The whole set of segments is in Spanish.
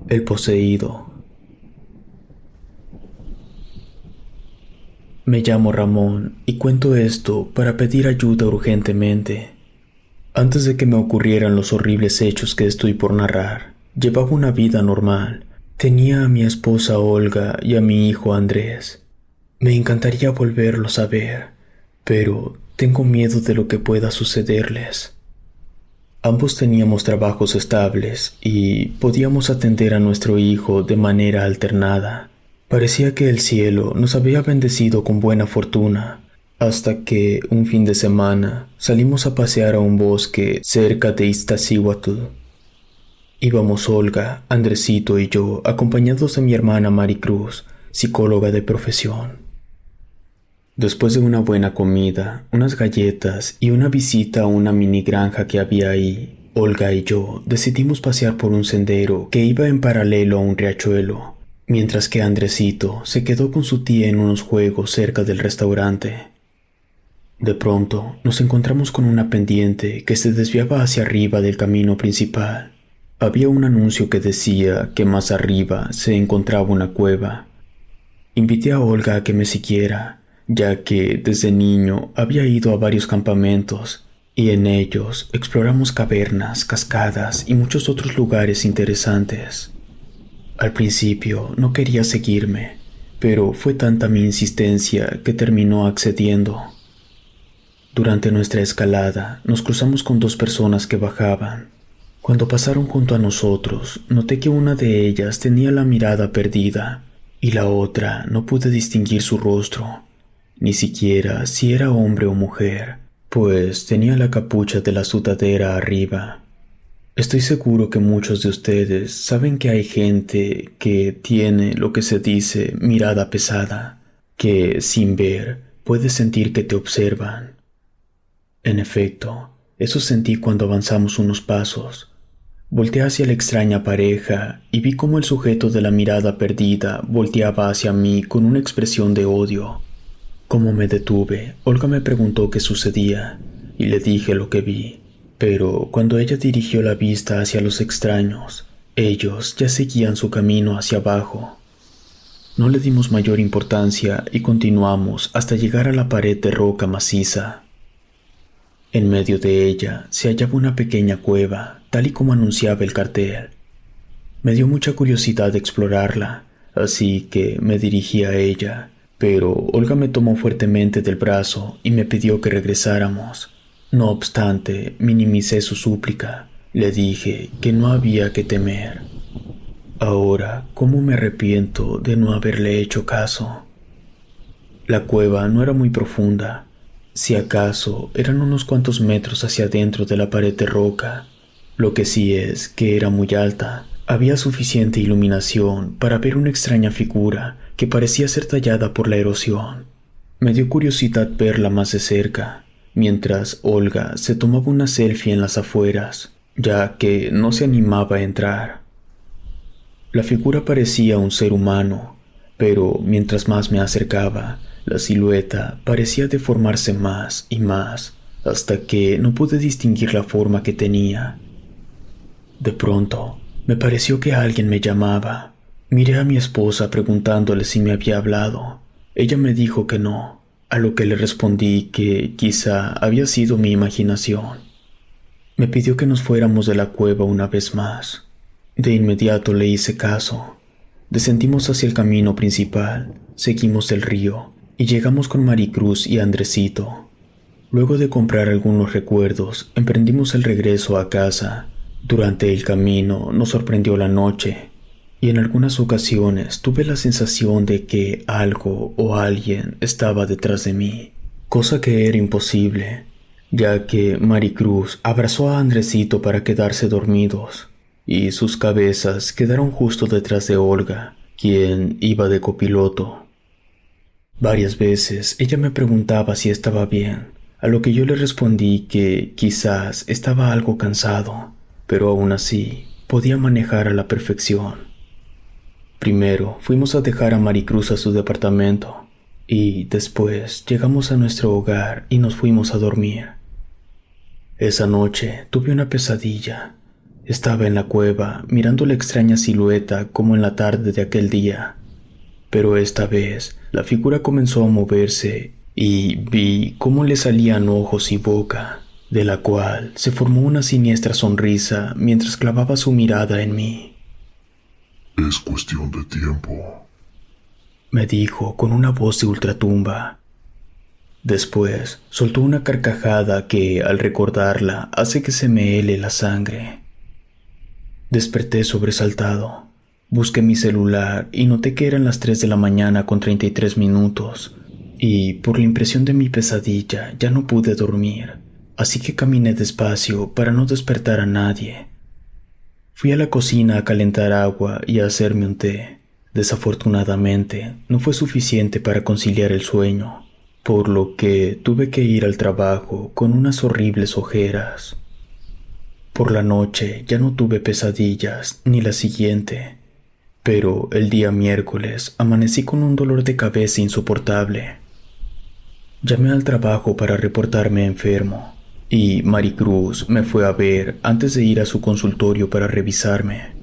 El poseído. Me llamo Ramón y cuento esto para pedir ayuda urgentemente. Antes de que me ocurrieran los horribles hechos que estoy por narrar, llevaba una vida normal. Tenía a mi esposa Olga y a mi hijo Andrés. Me encantaría volverlos a ver, pero tengo miedo de lo que pueda sucederles. Ambos teníamos trabajos estables y podíamos atender a nuestro hijo de manera alternada. Parecía que el cielo nos había bendecido con buena fortuna, hasta que un fin de semana salimos a pasear a un bosque cerca de Iztaccíhuatl. Íbamos Olga, Andresito y yo, acompañados de mi hermana Maricruz, psicóloga de profesión. Después de una buena comida, unas galletas y una visita a una mini granja que había ahí, Olga y yo decidimos pasear por un sendero que iba en paralelo a un riachuelo, mientras que Andresito se quedó con su tía en unos juegos cerca del restaurante. De pronto nos encontramos con una pendiente que se desviaba hacia arriba del camino principal. Había un anuncio que decía que más arriba se encontraba una cueva. Invité a Olga a que me siguiera, ya que desde niño había ido a varios campamentos y en ellos exploramos cavernas, cascadas y muchos otros lugares interesantes. Al principio no quería seguirme, pero fue tanta mi insistencia que terminó accediendo. Durante nuestra escalada nos cruzamos con dos personas que bajaban. Cuando pasaron junto a nosotros, noté que una de ellas tenía la mirada perdida y la otra no pude distinguir su rostro, ni siquiera si era hombre o mujer, pues tenía la capucha de la sudadera arriba. Estoy seguro que muchos de ustedes saben que hay gente que tiene lo que se dice mirada pesada, que sin ver puedes sentir que te observan. En efecto, eso sentí cuando avanzamos unos pasos. Volteé hacia la extraña pareja y vi cómo el sujeto de la mirada perdida volteaba hacia mí con una expresión de odio. Como me detuve, Olga me preguntó qué sucedía y le dije lo que vi, pero cuando ella dirigió la vista hacia los extraños, ellos ya seguían su camino hacia abajo. No le dimos mayor importancia y continuamos hasta llegar a la pared de roca maciza. En medio de ella se hallaba una pequeña cueva, tal y como anunciaba el cartel. Me dio mucha curiosidad explorarla, así que me dirigí a ella, pero Olga me tomó fuertemente del brazo y me pidió que regresáramos. No obstante, minimicé su súplica. Le dije que no había que temer. Ahora, ¿cómo me arrepiento de no haberle hecho caso? La cueva no era muy profunda. Si acaso, eran unos cuantos metros hacia adentro de la pared de roca. Lo que sí es que era muy alta. Había suficiente iluminación para ver una extraña figura que parecía ser tallada por la erosión. Me dio curiosidad verla más de cerca, mientras Olga se tomaba una selfie en las afueras, ya que no se animaba a entrar. La figura parecía un ser humano, pero mientras más me acercaba, la silueta parecía deformarse más y más, hasta que no pude distinguir la forma que tenía. De pronto, me pareció que alguien me llamaba. Miré a mi esposa preguntándole si me había hablado. Ella me dijo que no, a lo que le respondí que quizá había sido mi imaginación. Me pidió que nos fuéramos de la cueva una vez más. De inmediato le hice caso. Descendimos hacia el camino principal, seguimos el río y llegamos con Maricruz y Andresito. Luego de comprar algunos recuerdos, emprendimos el regreso a casa. Durante el camino nos sorprendió la noche, y en algunas ocasiones tuve la sensación de que algo o alguien estaba detrás de mí, cosa que era imposible, ya que Maricruz abrazó a Andresito para quedarse dormidos, y sus cabezas quedaron justo detrás de Olga, quien iba de copiloto. Varias veces ella me preguntaba si estaba bien, a lo que yo le respondí que quizás estaba algo cansado, pero aún así podía manejar a la perfección. Primero fuimos a dejar a Maricruz a su departamento y después llegamos a nuestro hogar y nos fuimos a dormir. Esa noche tuve una pesadilla. Estaba en la cueva, mirando la extraña silueta como en la tarde de aquel día. Pero esta vez, la figura comenzó a moverse y vi cómo le salían ojos y boca, de la cual se formó una siniestra sonrisa mientras clavaba su mirada en mí. Es cuestión de tiempo, me dijo con una voz de ultratumba. Después soltó una carcajada que, al recordarla, hace que se me hele la sangre. Desperté sobresaltado. Busqué mi celular y noté que eran las 3 de la mañana con 33 minutos, y por la impresión de mi pesadilla ya no pude dormir, así que caminé despacio para no despertar a nadie. Fui a la cocina a calentar agua y a hacerme un té. Desafortunadamente, no fue suficiente para conciliar el sueño, por lo que tuve que ir al trabajo con unas horribles ojeras. Por la noche ya no tuve pesadillas, ni la siguiente, pero el día miércoles amanecí con un dolor de cabeza insoportable. Llamé al trabajo para reportarme enfermo, y Maricruz me fue a ver antes de ir a su consultorio para revisarme.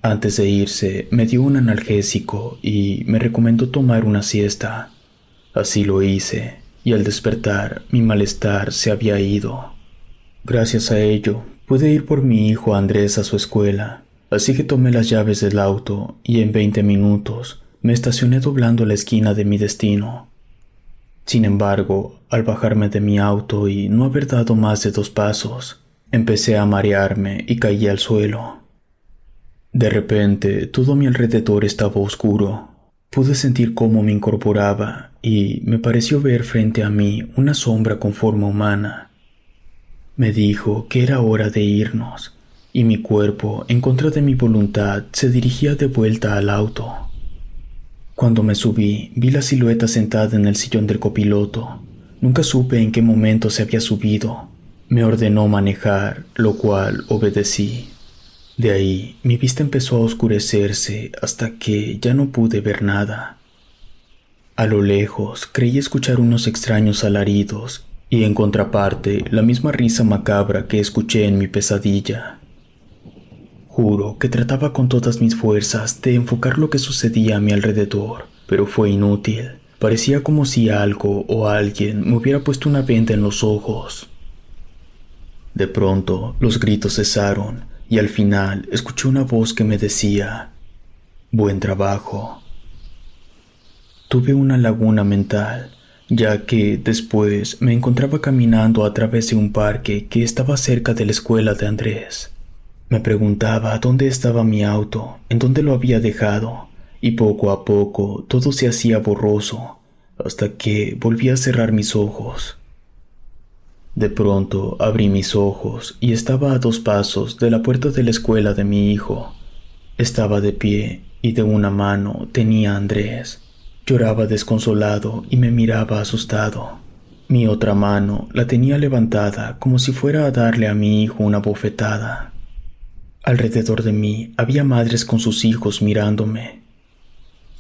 Antes de irse, me dio un analgésico y me recomendó tomar una siesta. Así lo hice, y al despertar, mi malestar se había ido. Gracias a ello, pude ir por mi hijo Andrés a su escuela, así que tomé las llaves del auto y en 20 minutos me estacioné doblando la esquina de mi destino. Sin embargo, al bajarme de mi auto y no haber dado más de 2 pasos, empecé a marearme y caí al suelo. De repente, todo a mi alrededor estaba oscuro. Pude sentir cómo me incorporaba y me pareció ver frente a mí una sombra con forma humana. Me dijo que era hora de irnos, y mi cuerpo, en contra de mi voluntad, se dirigía de vuelta al auto. Cuando me subí, vi la silueta sentada en el sillón del copiloto. Nunca supe en qué momento se había subido. Me ordenó manejar, lo cual obedecí. De ahí, mi vista empezó a oscurecerse hasta que ya no pude ver nada. A lo lejos, creí escuchar unos extraños alaridos y, en contraparte, la misma risa macabra que escuché en mi pesadilla. Juro que trataba con todas mis fuerzas de enfocar lo que sucedía a mi alrededor, pero fue inútil. Parecía como si algo o alguien me hubiera puesto una venda en los ojos. De pronto, los gritos cesaron y al final escuché una voz que me decía: «Buen trabajo». Tuve una laguna mental, ya que después me encontraba caminando a través de un parque que estaba cerca de la escuela de Andrés. Me preguntaba dónde estaba mi auto, en dónde lo había dejado, y poco a poco todo se hacía borroso, hasta que volví a cerrar mis ojos. De pronto abrí mis ojos y estaba a 2 pasos de la puerta de la escuela de mi hijo. Estaba de pie y de una mano tenía a Andrés. Lloraba desconsolado y me miraba asustado. Mi otra mano la tenía levantada como si fuera a darle a mi hijo una bofetada. Alrededor de mí había madres con sus hijos mirándome.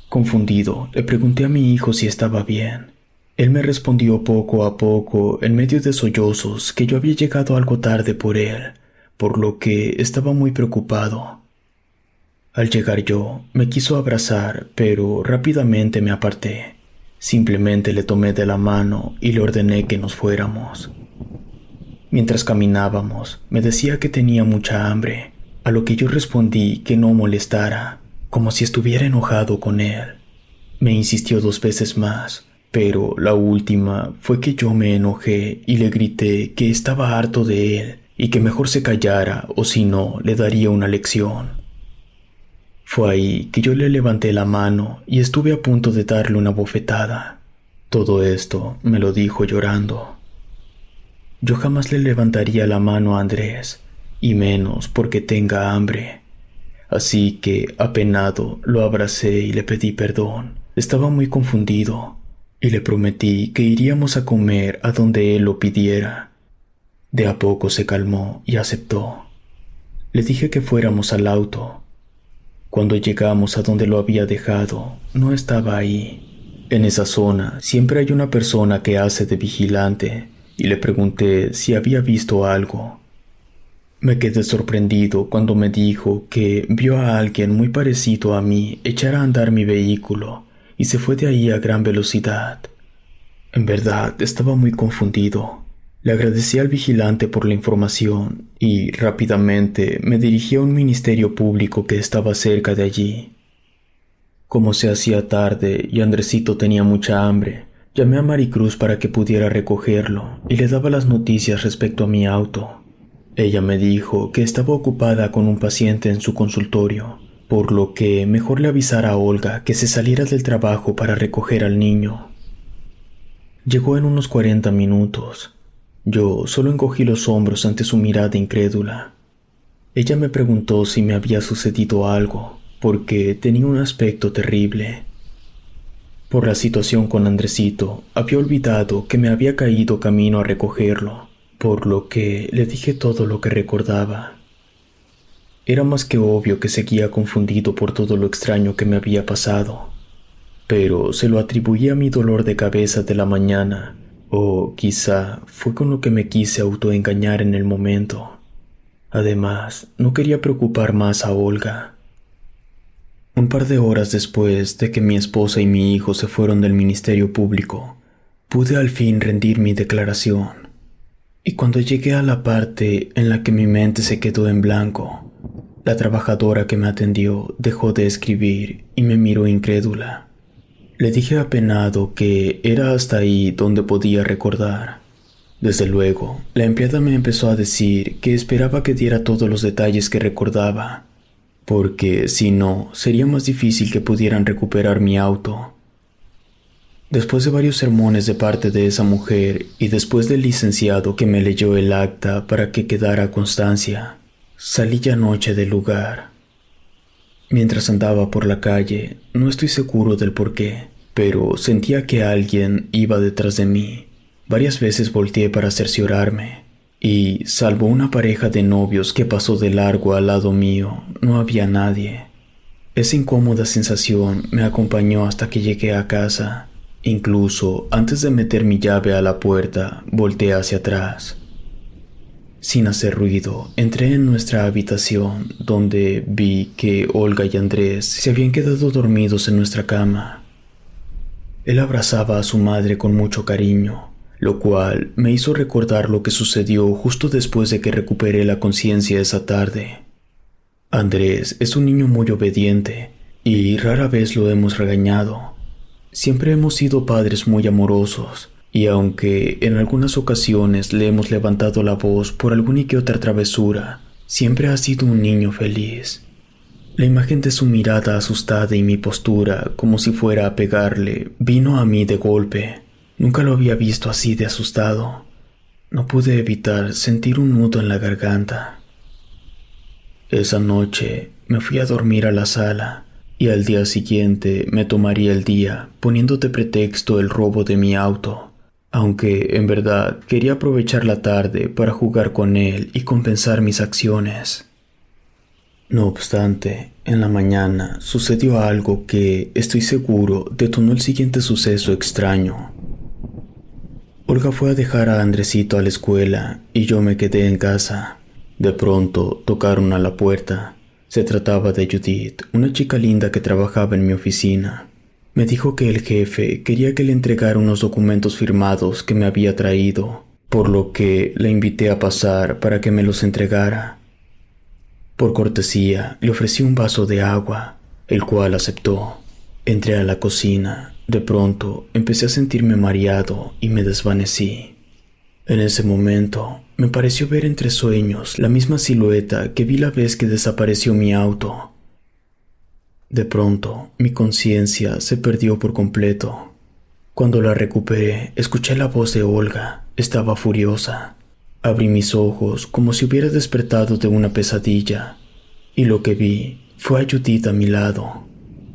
Confundido, le pregunté a mi hijo si estaba bien. Él me respondió poco a poco, en medio de sollozos, que yo había llegado algo tarde por él, por lo que estaba muy preocupado. Al llegar yo, me quiso abrazar, pero rápidamente me aparté. Simplemente le tomé de la mano y le ordené que nos fuéramos. Mientras caminábamos, me decía que tenía mucha hambre, a lo que yo respondí que no molestara, como si estuviera enojado con él. Me insistió 2 veces más, pero la última fue que yo me enojé y le grité que estaba harto de él y que mejor se callara o si no le daría una lección. Fue ahí que yo le levanté la mano y estuve a punto de darle una bofetada. Todo esto me lo dijo llorando. Yo jamás le levantaría la mano a Andrés, y menos porque tenga hambre. Así que, apenado, lo abracé y le pedí perdón. Estaba muy confundido, y le prometí que iríamos a comer a donde él lo pidiera. De a poco se calmó y aceptó. Le dije que fuéramos al auto. Cuando llegamos a donde lo había dejado, no estaba ahí. En esa zona siempre hay una persona que hace de vigilante, y le pregunté si había visto algo. Me quedé sorprendido cuando me dijo que vio a alguien muy parecido a mí echar a andar mi vehículo y se fue de ahí a gran velocidad. En verdad, estaba muy confundido. Le agradecí al vigilante por la información y rápidamente me dirigí a un ministerio público que estaba cerca de allí. Como se hacía tarde y Andresito tenía mucha hambre, llamé a Maricruz para que pudiera recogerlo y le daba las noticias respecto a mi auto. Ella me dijo que estaba ocupada con un paciente en su consultorio, por lo que mejor le avisara a Olga que se saliera del trabajo para recoger al niño. Llegó en unos 40 minutos. Yo solo encogí los hombros ante su mirada incrédula. Ella me preguntó si me había sucedido algo, porque tenía un aspecto terrible. Por la situación con Andresito, había olvidado que me había caído camino a recogerlo, por lo que le dije todo lo que recordaba. Era más que obvio que seguía confundido por todo lo extraño que me había pasado, pero se lo atribuía a mi dolor de cabeza de la mañana, o quizá fue con lo que me quise autoengañar en el momento. Además, no quería preocupar más a Olga. Un par de horas después de que mi esposa y mi hijo se fueron del Ministerio Público, pude al fin rendir mi declaración. Y cuando llegué a la parte en la que mi mente se quedó en blanco, la trabajadora que me atendió dejó de escribir y me miró incrédula. Le dije apenado que era hasta ahí donde podía recordar. Desde luego, la empleada me empezó a decir que esperaba que diera todos los detalles que recordaba, porque si no, sería más difícil que pudieran recuperar mi auto. Después de varios sermones de parte de esa mujer y después del licenciado que me leyó el acta para que quedara constancia, salí ya anoche del lugar. Mientras andaba por la calle, no estoy seguro del por qué, pero sentía que alguien iba detrás de mí. Varias veces volteé para cerciorarme, y salvo una pareja de novios que pasó de largo al lado mío, no había nadie. Esa incómoda sensación me acompañó hasta que llegué a casa. Incluso antes de meter mi llave a la puerta, volteé hacia atrás. Sin hacer ruido, entré en nuestra habitación, donde vi que Olga y Andrés se habían quedado dormidos en nuestra cama. Él abrazaba a su madre con mucho cariño, lo cual me hizo recordar lo que sucedió justo después de que recuperé la conciencia esa tarde. Andrés es un niño muy obediente, y rara vez lo hemos regañado. Siempre hemos sido padres muy amorosos, y aunque en algunas ocasiones le hemos levantado la voz por alguna y que otra travesura, siempre ha sido un niño feliz. La imagen de su mirada asustada y mi postura, como si fuera a pegarle, vino a mí de golpe. Nunca lo había visto así de asustado. No pude evitar sentir un nudo en la garganta. Esa noche me fui a dormir a la sala, y al día siguiente me tomaría el día poniendo de pretexto el robo de mi auto, aunque en verdad quería aprovechar la tarde para jugar con él y compensar mis acciones. No obstante, en la mañana sucedió algo que, estoy seguro, detonó el siguiente suceso extraño. Olga fue a dejar a Andresito a la escuela y yo me quedé en casa. De pronto tocaron a la puerta. Se trataba de Judith, una chica linda que trabajaba en mi oficina. Me dijo que el jefe quería que le entregara unos documentos firmados que me había traído, por lo que le invité a pasar para que me los entregara. Por cortesía, le ofrecí un vaso de agua, el cual aceptó. Entré a la cocina. De pronto, empecé a sentirme mareado y me desvanecí. En ese momento, me pareció ver entre sueños la misma silueta que vi la vez que desapareció mi auto. De pronto, mi conciencia se perdió por completo. Cuando la recuperé, escuché la voz de Olga. Estaba furiosa. Abrí mis ojos como si hubiera despertado de una pesadilla, y lo que vi fue a Judith a mi lado.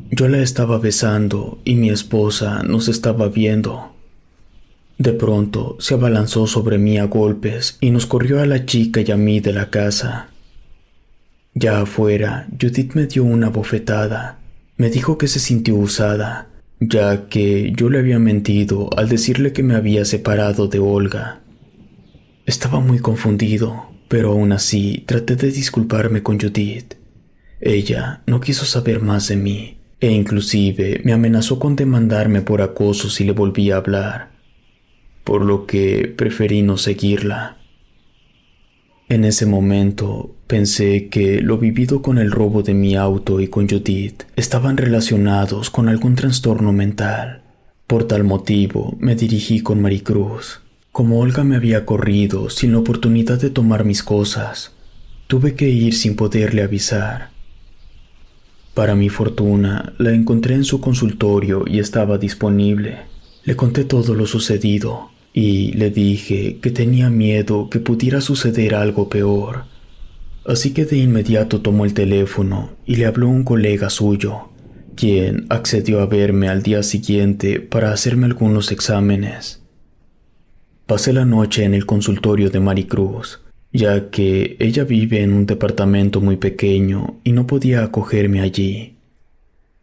Yo la estaba besando y mi esposa nos estaba viendo. De pronto se abalanzó sobre mí a golpes y nos corrió a la chica y a mí de la casa. Ya afuera, Judith me dio una bofetada. Me dijo que se sintió usada, ya que yo le había mentido al decirle que me había separado de Olga. Estaba muy confundido, pero aún así traté de disculparme con Judith. Ella no quiso saber más de mí e inclusive me amenazó con demandarme por acoso si le volvía a hablar, por lo que preferí no seguirla. En ese momento pensé que lo vivido con el robo de mi auto y con Judith estaban relacionados con algún trastorno mental. Por tal motivo me dirigí con Maricruz. Como Olga me había corrido sin la oportunidad de tomar mis cosas, tuve que ir sin poderle avisar. Para mi fortuna, la encontré en su consultorio y estaba disponible. Le conté todo lo sucedido y le dije que tenía miedo que pudiera suceder algo peor. Así que de inmediato tomó el teléfono y le habló a un colega suyo, quien accedió a verme al día siguiente para hacerme algunos exámenes. Pasé la noche en el consultorio de Maricruz, ya que ella vive en un departamento muy pequeño y no podía acogerme allí.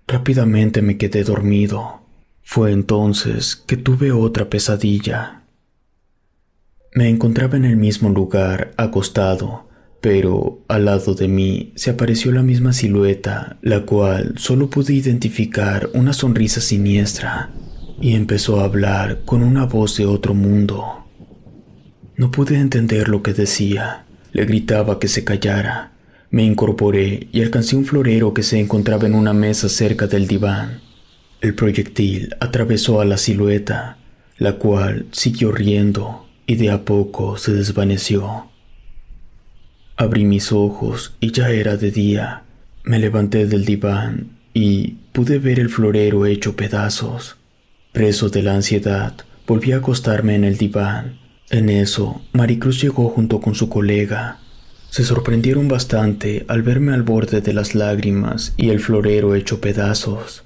Rápidamente me quedé dormido. Fue entonces que tuve otra pesadilla. Me encontraba en el mismo lugar, acostado, pero al lado de mí se apareció la misma silueta, la cual solo pude identificar una sonrisa siniestra, y empezó a hablar con una voz de otro mundo. No pude entender lo que decía. Le gritaba que se callara. Me incorporé y alcancé un florero que se encontraba en una mesa cerca del diván. El proyectil atravesó a la silueta, la cual siguió riendo y de a poco se desvaneció. Abrí mis ojos y ya era de día. Me levanté del diván y pude ver el florero hecho pedazos. Preso de la ansiedad, volví a acostarme en el diván. En eso, Maricruz llegó junto con su colega. Se sorprendieron bastante al verme al borde de las lágrimas y el florero hecho pedazos.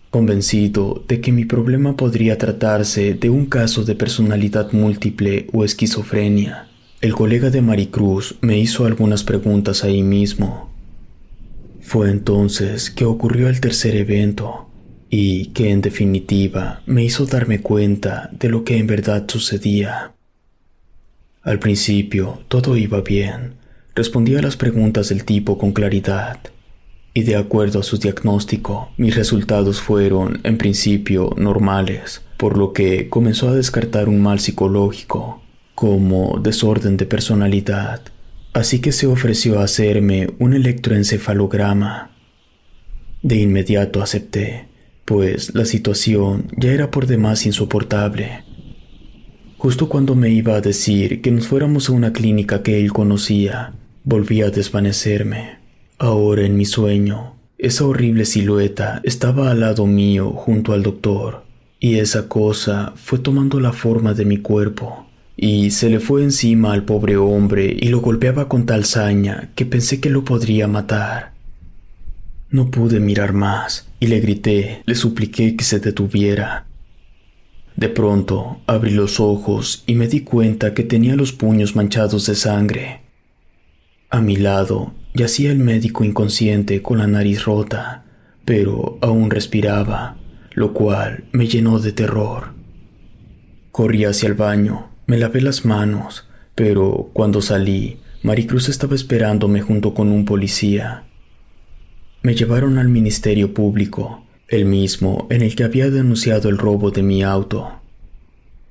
Convencido de que mi problema podría tratarse de un caso de personalidad múltiple o esquizofrenia, el colega de Maricruz me hizo algunas preguntas ahí mismo. Fue entonces que ocurrió el tercer evento, y que en definitiva me hizo darme cuenta de lo que en verdad sucedía. Al principio todo iba bien, respondía a las preguntas del tipo con claridad, y de acuerdo a su diagnóstico, mis resultados fueron, en principio, normales, por lo que comenzó a descartar un mal psicológico, como desorden de personalidad, así que se ofreció a hacerme un electroencefalograma. De inmediato acepté, pues la situación ya era por demás insoportable. Justo cuando me iba a decir que nos fuéramos a una clínica que él conocía, volví a desvanecerme. Ahora en mi sueño, esa horrible silueta estaba al lado mío junto al doctor, y esa cosa fue tomando la forma de mi cuerpo, y se le fue encima al pobre hombre y lo golpeaba con tal saña que pensé que lo podría matar. No pude mirar más y le grité, le supliqué que se detuviera. De pronto abrí los ojos y me di cuenta que tenía los puños manchados de sangre. A mi lado yacía el médico inconsciente con la nariz rota, pero aún respiraba, lo cual me llenó de terror. Corrí hacia el baño, me lavé las manos, pero cuando salí, Maricruz estaba esperándome junto con un policía. Me llevaron al Ministerio Público, el mismo en el que había denunciado el robo de mi auto.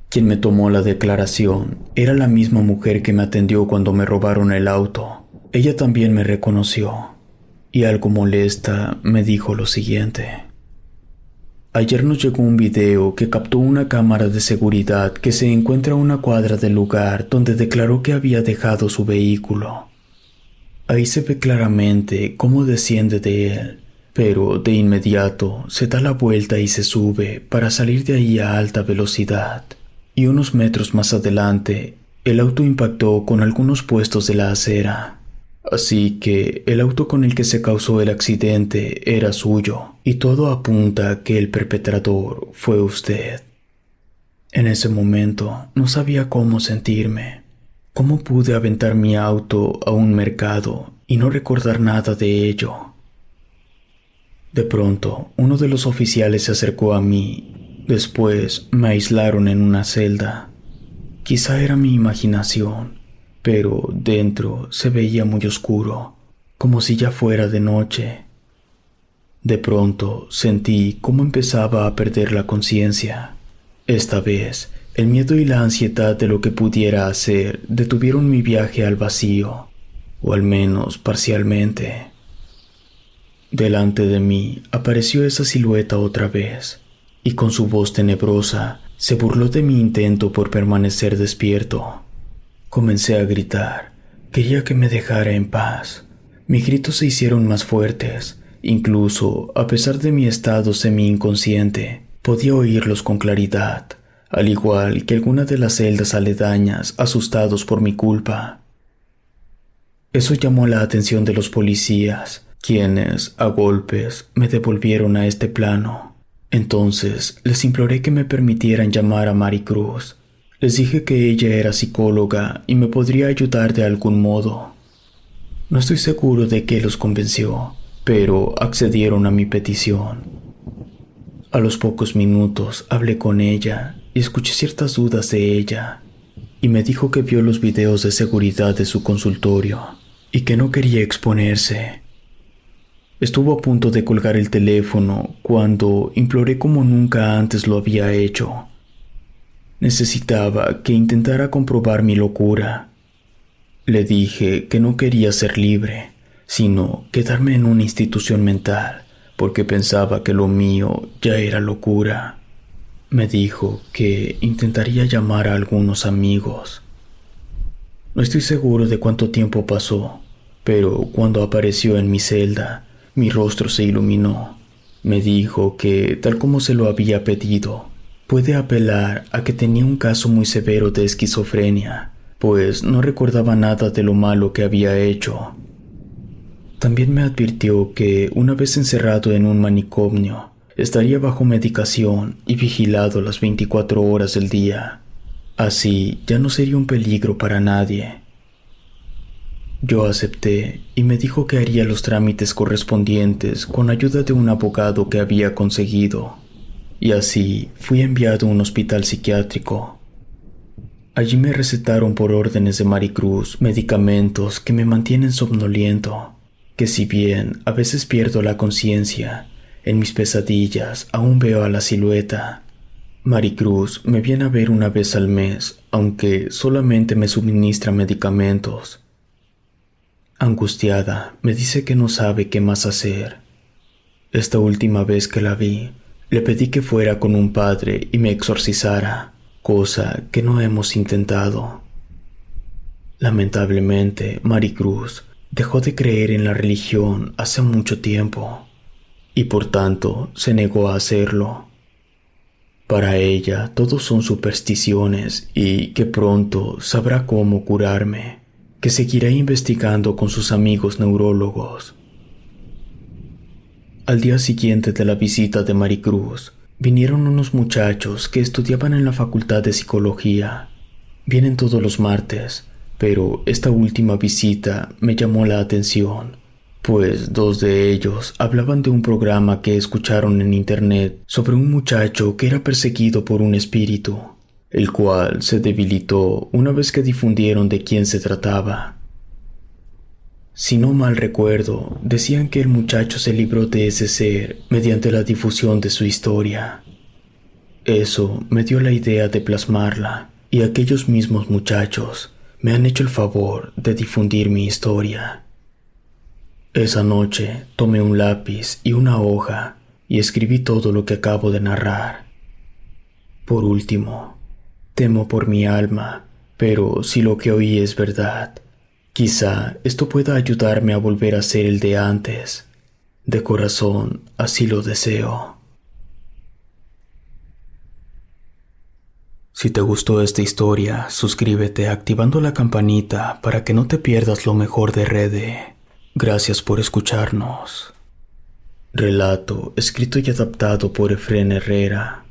Quien me tomó la declaración era la misma mujer que me atendió cuando me robaron el auto. Ella también me reconoció, y algo molesta me dijo lo siguiente. Ayer nos llegó un video que captó una cámara de seguridad que se encuentra a una cuadra del lugar donde declaró que había dejado su vehículo. Ahí se ve claramente cómo desciende de él, pero de inmediato se da la vuelta y se sube para salir de ahí a alta velocidad. Y unos metros más adelante, el auto impactó con algunos puestos de la acera. Así que el auto con el que se causó el accidente era suyo, y todo apunta a que el perpetrador fue usted. En ese momento no sabía cómo sentirme. ¿Cómo pude aventar mi auto a un mercado y no recordar nada de ello? De pronto, uno de los oficiales se acercó a mí. Después me aislaron en una celda. Quizá era mi imaginación, pero dentro se veía muy oscuro, como si ya fuera de noche. De pronto sentí cómo empezaba a perder la conciencia. Esta vez, el miedo y la ansiedad de lo que pudiera hacer detuvieron mi viaje al vacío, o al menos parcialmente. Delante de mí apareció esa silueta otra vez, y con su voz tenebrosa se burló de mi intento por permanecer despierto. Comencé a gritar. Quería que me dejara en paz. Mis gritos se hicieron más fuertes. Incluso, a pesar de mi estado semi-inconsciente, podía oírlos con claridad, al igual que algunas de las celdas aledañas asustados por mi culpa. Eso llamó la atención de los policías, quienes, a golpes, me devolvieron a este plano. Entonces, les imploré que me permitieran llamar a Maricruz. Les dije que ella era psicóloga y me podría ayudar de algún modo. No estoy seguro de qué los convenció, pero accedieron a mi petición. A los pocos minutos hablé con ella y escuché ciertas dudas de ella, y me dijo que vio los videos de seguridad de su consultorio y que no quería exponerse. Estuvo a punto de colgar el teléfono cuando imploré como nunca antes lo había hecho. Necesitaba que intentara comprobar mi locura. Le dije que no quería ser libre, sino quedarme en una institución mental, porque pensaba que lo mío ya era locura. Me dijo que intentaría llamar a algunos amigos. No estoy seguro de cuánto tiempo pasó, pero cuando apareció en mi celda, mi rostro se iluminó. Me dijo que, tal como se lo había pedido, puede apelar a que tenía un caso muy severo de esquizofrenia, pues no recordaba nada de lo malo que había hecho. También me advirtió que, una vez encerrado en un manicomio, estaría bajo medicación y vigilado las 24 horas del día. Así ya no sería un peligro para nadie. Yo acepté y me dijo que haría los trámites correspondientes con ayuda de un abogado que había conseguido. Y así fui enviado a un hospital psiquiátrico. Allí me recetaron por órdenes de Maricruz medicamentos que me mantienen somnoliento, que si bien a veces pierdo la conciencia, en mis pesadillas aún veo a la silueta. Maricruz me viene a ver una vez al mes, aunque solamente me suministra medicamentos. Angustiada, me dice que no sabe qué más hacer. Esta última vez que la vi, le pedí que fuera con un padre y me exorcizara, cosa que no hemos intentado. Lamentablemente, Maricruz dejó de creer en la religión hace mucho tiempo, y por tanto se negó a hacerlo. Para ella todos son supersticiones y que pronto sabrá cómo curarme, que seguirá investigando con sus amigos neurólogos. Al día siguiente de la visita de Maricruz, vinieron unos muchachos que estudiaban en la Facultad de Psicología. Vienen todos los martes, pero esta última visita me llamó la atención, pues 2 de ellos hablaban de un programa que escucharon en internet sobre un muchacho que era perseguido por un espíritu, el cual se debilitó una vez que difundieron de quién se trataba. Si no mal recuerdo, decían que el muchacho se libró de ese ser mediante la difusión de su historia. Eso me dio la idea de plasmarla, y aquellos mismos muchachos me han hecho el favor de difundir mi historia. Esa noche tomé un lápiz y una hoja y escribí todo lo que acabo de narrar. Por último, temo por mi alma, pero si lo que oí es verdad, quizá esto pueda ayudarme a volver a ser el de antes. De corazón, así lo deseo. Si te gustó esta historia, suscríbete activando la campanita para que no te pierdas lo mejor de Rede. Gracias por escucharnos. Relato escrito y adaptado por Efrén Herrera.